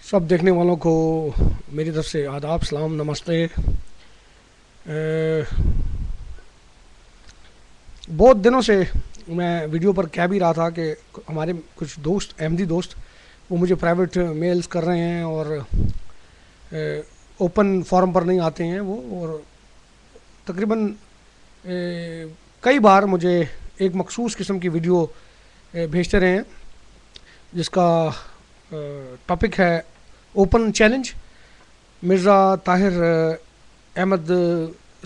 سب دیکھنے والوں کو میری طرف سے آداب، سلام، نمستے۔ بہت دنوں سے میں ویڈیو پر کہہ بھی رہا تھا کہ ہمارے کچھ دوست، احمدی دوست، وہ مجھے پرائیویٹ میلز کر رہے ہیں اور اوپن فورم پر نہیں آتے ہیں وہ، اور تقریباً کئی بار مجھے ایک مخصوص قسم کی ویڈیو بھیجتے رہے ہیں جس کا ٹاپک ہے اوپن چیلنج۔ مرزا طاہر احمد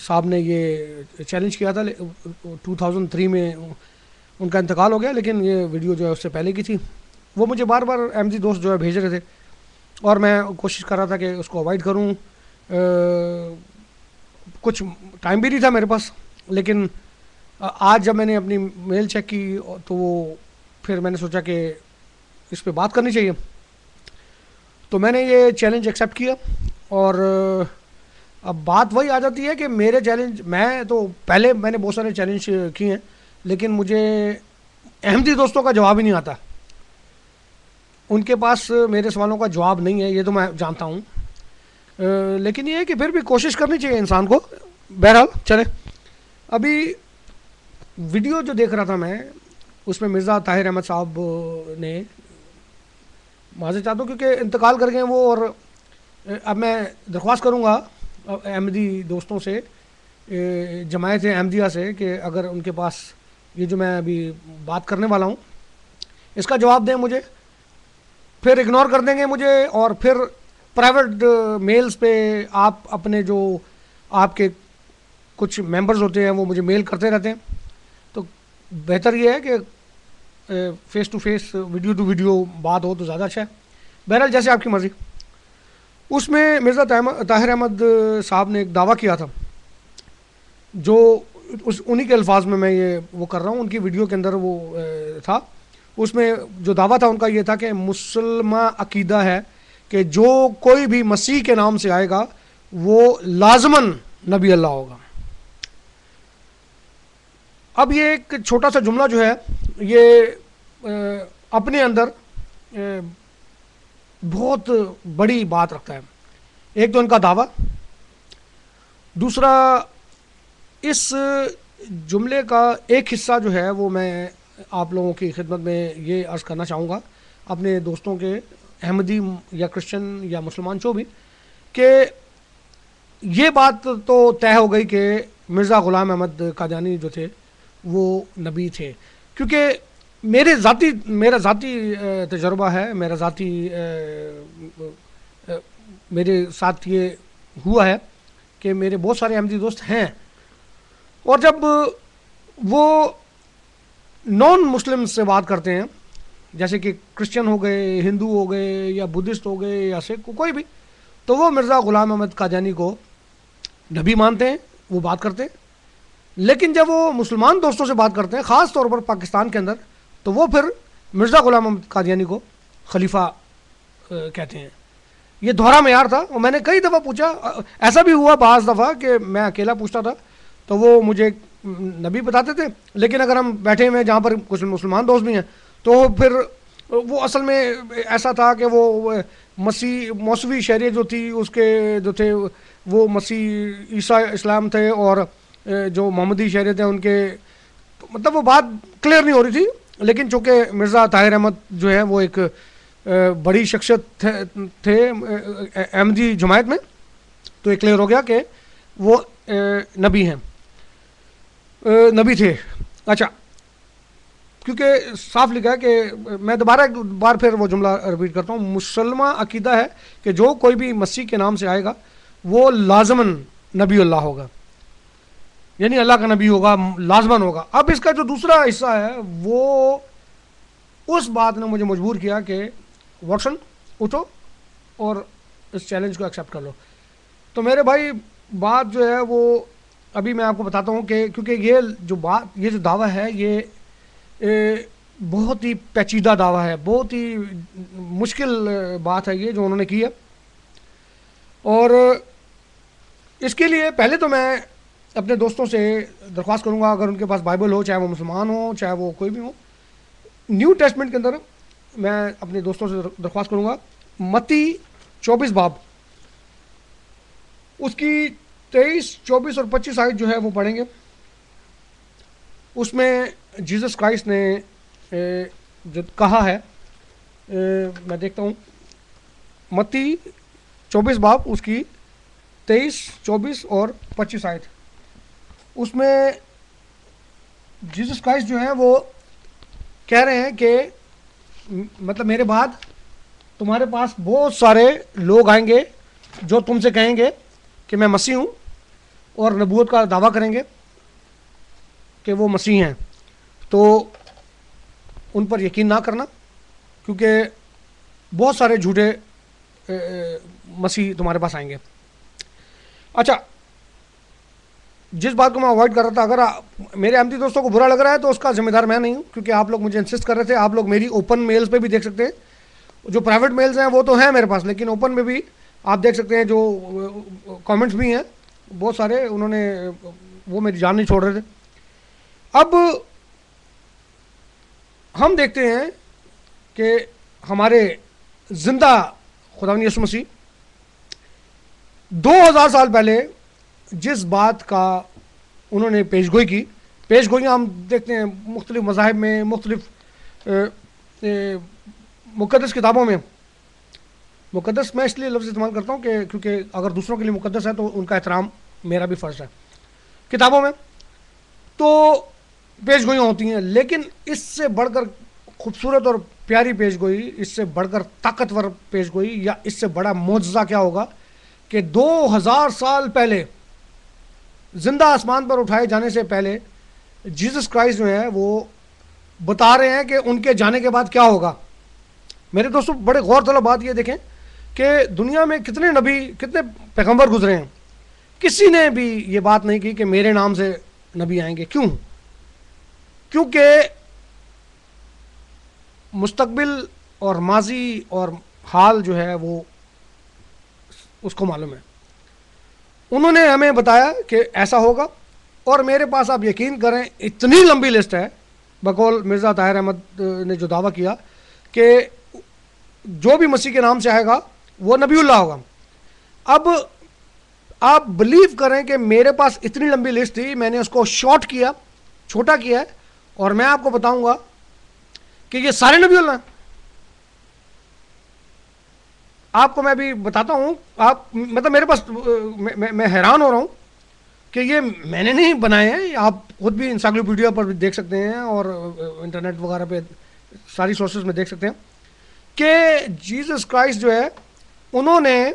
صاحب نے یہ چیلنج کیا تھا 2003 میں، ان کا انتقال ہو گیا، لیکن یہ ویڈیو جو ہے اس سے پہلے کی تھی۔ وہ مجھے بار بار احمدی دوست جو ہے بھیج رہے تھے اور میں کوشش کر رہا تھا کہ اس کو اوائڈ کروں۔ کچھ ٹائم بھی نہیں تھا میرے پاس، لیکن آج جب میں نے اپنی میل چیک کی تو وہ پھر میں نے سوچا کہ اس پہ بات کرنی چاہیے، تو میں نے یہ چیلنج ایکسیپٹ کیا۔ اور اب بات وہی آ جاتی ہے کہ میرے چیلنج، میں تو پہلے میں نے بہت سارے چیلنج کیے ہیں، لیکن مجھے احمدی دوستوں کا جواب ہی نہیں آتا، ان کے پاس میرے سوالوں کا جواب نہیں ہے، یہ تو میں جانتا ہوں۔ لیکن یہ ہے کہ پھر بھی کوشش کرنی چاہیے انسان کو۔ بہرحال چلے، ابھی ویڈیو جو دیکھ رہا تھا میں، اس میں مرزا طاہر احمد صاحب نے، معذرت چاہتا ہوں کیونکہ انتقال کر گئے وہ، اور اب میں درخواست کروں گا احمدی دوستوں سے، جماعت احمدیہ سے، کہ اگر ان کے پاس یہ جو میں ابھی بات کرنے والا ہوں اس کا جواب دیں مجھے، پھر اگنور کر دیں گے مجھے، اور پھر پرائیویٹ میلز پہ آپ اپنے جو آپ کے کچھ ممبرز ہوتے ہیں وہ مجھے میل کرتے رہتے ہیں، تو بہتر یہ ہے کہ face to face, video to video بات ہو تو زیادہ اچھا ہے۔ بہرحال جیسے آپ کی مرضی۔ اس میں مرزا طاہر احمد صاحب نے ایک دعویٰ کیا تھا، جو انہی کے الفاظ میں میں یہ وہ کر رہا ہوں، ان کی ویڈیو کے اندر وہ تھا۔ اس میں جو دعویٰ تھا ان کا یہ تھا کہ مسلمہ عقیدہ ہے کہ جو کوئی بھی مسیح کے نام سے آئے گا وہ لازماً نبی اللہ ہوگا۔ اب یہ ایک چھوٹا سا جملہ جو ہے یہ اپنے اندر بہت بڑی بات رکھتا ہے۔ ایک تو ان کا دعویٰ، دوسرا اس جملے کا ایک حصہ جو ہے وہ میں آپ لوگوں کی خدمت میں یہ عرض کرنا چاہوں گا، اپنے دوستوں کے، احمدی یا کرسچن یا مسلمان جو بھی، کہ یہ بات تو طے ہو گئی کہ مرزا غلام احمد قادیانی جو تھے وہ نبی تھے، کیونکہ میرا ذاتی تجربہ ہے، میرے ساتھ یہ ہوا ہے کہ میرے بہت سارے احمدی دوست ہیں، اور جب وہ نان مسلم سے بات کرتے ہیں، جیسے کہ کرسچن ہو گئے، ہندو ہو گئے، یا بدھسٹ ہو گئے، یا سکھ، کوئی بھی، تو وہ مرزا غلام احمد قادیانی کو نبی مانتے ہیں، وہ بات کرتے ہیں۔ لیکن جب وہ مسلمان دوستوں سے بات کرتے ہیں، خاص طور پر پاکستان کے اندر، تو وہ پھر مرزا غلام احمد قادیانی کو خلیفہ کہتے ہیں۔ یہ دوہرا معیار تھا، اور میں نے کئی دفعہ پوچھا، ایسا بھی ہوا بعض دفعہ کہ میں اکیلا پوچھتا تھا تو وہ مجھے نبی بتاتے تھے، لیکن اگر ہم بیٹھے ہوئے جہاں پر کچھ مسلمان دوست بھی ہیں تو پھر وہ اصل میں ایسا تھا کہ وہ موسوی شریعت جو تھی، اس کے جو تھے وہ مسیح عیسیٰ اسلام تھے، اور جو محمدی شریعت ہیں ان کے، مطلب وہ بات کلیئر نہیں ہو رہی تھی۔ لیکن چونکہ مرزا طاہر احمد جو ہے وہ ایک بڑی شخصیت تھے احمدی جماعت میں، تو یہ کلیئر ہو گیا کہ وہ نبی ہیں، نبی تھے۔ اچھا، کیونکہ صاف لکھا ہے کہ میں دوبارہ ایک بار پھر وہ جملہ ریپیٹ کرتا ہوں، مسلمہ عقیدہ ہے کہ جو کوئی بھی مسیح کے نام سے آئے گا وہ لازماً نبی اللہ ہوگا، یعنی اللہ کا نبی ہوگا، لازماً ہوگا۔ اب اس کا جو دوسرا حصہ ہے وہ، اس بات نے مجھے مجبور کیا کہ واٹسن اٹھو اور اس چیلنج کو ایکسیپٹ کر لو۔ تو میرے بھائی، بات جو ہے وہ ابھی میں آپ کو بتاتا ہوں کہ کیونکہ یہ جو دعویٰ ہے یہ بہت ہی پیچیدہ دعویٰ ہے، بہت ہی مشکل بات ہے یہ جو انہوں نے کی ہے، اور اس کے لیے پہلے تو میں اپنے دوستوں سے درخواست کروں گا، اگر ان کے پاس بائبل ہو، چاہے وہ مسلمان ہو، چاہے وہ کوئی بھی ہو، نیو ٹیسٹمنٹ کے اندر میں اپنے دوستوں سے درخواست کروں گا متی 24 باب، اس کی 23، 24 اور 25 آیت جو ہے وہ پڑھیں گے. اس میں جیسس کرائسٹ نے جو کہا ہے، میں دیکھتا ہوں متی 24 باب اس کی 23، 24 اور 25 آیت. اس میں جیسس کرائسٹ جو ہیں وہ کہہ رہے ہیں کہ مطلب میرے بعد تمہارے پاس بہت سارے لوگ آئیں گے جو تم سے کہیں گے کہ میں مسیح ہوں، اور نبوت کا دعویٰ کریں گے کہ وہ مسیح ہیں. تو ان پر یقین نہ کرنا، کیونکہ بہت سارے جھوٹے مسیح تمہارے پاس آئیں گے. اچھا، جس بات کو میں اوائڈ کر رہا تھا، اگر میرے احمدی دوستوں کو برا لگ رہا ہے تو اس کا ذمہ دار میں نہیں ہوں، کیونکہ آپ لوگ مجھے انسسٹ کر رہے تھے. آپ لوگ میری اوپن میلز پہ بھی دیکھ سکتے ہیں، جو پرائیویٹ میلز ہیں وہ تو ہیں میرے پاس، لیکن اوپن میں بھی آپ دیکھ سکتے ہیں جو کامنٹس بھی ہیں بہت سارے، انہوں نے وہ میری جان نہیں چھوڑ رہے تھے. اب ہم دیکھتے ہیں کہ ہمارے زندہ خداوند یسوع مسیح 2000 سال پہلے جس بات کا انہوں نے پیشگوئی کی، پیشگوئیاں ہم دیکھتے ہیں مختلف مذاہب میں، مختلف مقدس کتابوں میں. مقدس میں اس لیے لفظ استعمال کرتا ہوں کہ کیونکہ اگر دوسروں کے لیے مقدس ہے تو ان کا احترام میرا بھی فرض ہے. کتابوں میں تو پیش گوئیاں ہوتی ہیں، لیکن اس سے بڑھ کر خوبصورت اور پیاری پیش گوئی، اس سے بڑھ کر طاقتور پیش گوئی، یا اس سے بڑا معجزہ کیا ہوگا کہ 2000 سال پہلے زندہ آسمان پر اٹھائے جانے سے پہلے جیسس کرائسٹ جو ہے وہ بتا رہے ہیں کہ ان کے جانے کے بعد کیا ہوگا. میرے دوستوں، بڑے غور طلب بات یہ دیکھیں کہ دنیا میں کتنے نبی، کتنے پیغمبر گزرے ہیں، کسی نے بھی یہ بات نہیں کی کہ میرے نام سے نبی آئیں گے. کیوں؟ کیونکہ مستقبل اور ماضی اور حال جو ہے وہ اس کو معلوم ہے. انہوں نے ہمیں بتایا کہ ایسا ہوگا، اور میرے پاس آپ یقین کریں اتنی لمبی لسٹ ہے، بقول مرزا طاہر احمد نے جو دعویٰ کیا کہ جو بھی مسیح کے نام سے آئے گا وہ نبی اللہ ہوگا. اب آپ بلیو کریں کہ میرے پاس اتنی لمبی لسٹ تھی، میں نے اس کو شارٹ کیا، چھوٹا کیا ہے، اور میں آپ کو بتاؤں گا کہ یہ سارے نبی اللہ ہیں. آپ کو میں بھی بتاتا ہوں، آپ مطلب میرے پاس میں حیران ہو رہا ہوں کہ یہ میں نے نہیں بنائے ہیں، آپ خود بھی انسائکلوپیڈیا پر بھی دیکھ سکتے ہیں اور انٹرنیٹ وغیرہ پہ ساری سورسز میں دیکھ سکتے ہیں کہ جیسس کرائسٹ جو ہے انہوں نے